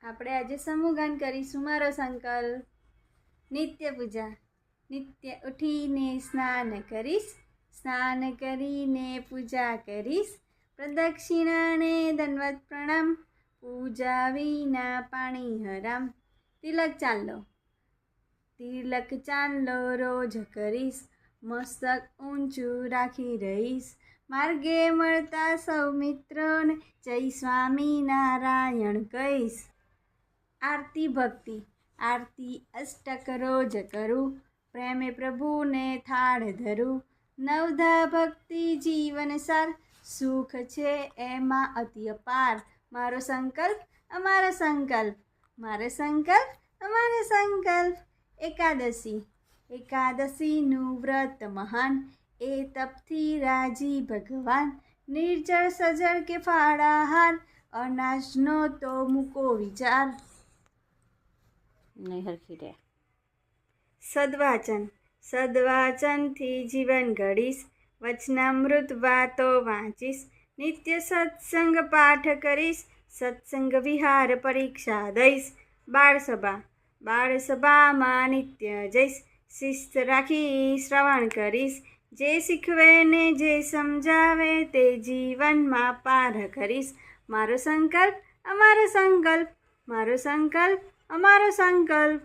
આપણે આજે સમૂહગાન કરીશું. મારો સંકલ્પ. નિત્ય પૂજા. નિત્ય ઉઠીને સ્નાન કરીશ, સ્નાન કરીને પૂજા કરીશ. પ્રદક્ષિણાને દંડવત પ્રણામ, પૂજા વિના પાણી હરામ. તિલક ચાંદલો. તિલક ચાંદલો રોજ કરીશ, મસ્તક ઊંચું રાખી રહીશ. માર્ગે મળતા સૌ મિત્રોને જય સ્વામિનારાયણ કહીશ. આરતી ભક્તિ. આરતી અષ્ટક રોજ કરું, પ્રેમે પ્રભુને થાળ ધરું. નવધા ભક્તિ જીવન સાર, સુખ છે એમાં અતિ અપાર. મારો સંકલ્પ અમારો સંકલ્પ, મારો સંકલ્પ અમારો સંકલ્પ. એકાદશી. એકાદશીનું વ્રત મહાન, એ તપથી રાજી ભગવાન. નિર્જળ સજળ કે ફાળાહાર, અનાજનો તો મૂકો વિચાર. નહીં હરખી રહ્યા. સદવાચન. સદવાચનથી જીવન ઘડીશ, વચનામૃત વાતો વાંચીશ. નિત્ય સત્સંગ પાઠ કરીશ, સત્સંગ વિહાર પરીક્ષા દઈશ. બાળસભા. બાળસભામાં નિત્ય જઈશ, શિસ્ત રાખી શ્રવણ કરીશ. જે શીખવે ને જે સમજાવે તે જીવનમાં પાર કરીશ. મારો સંકલ્પ અમારો સંકલ્પ, મારો સંકલ્પ અમારો સંકલ્પ.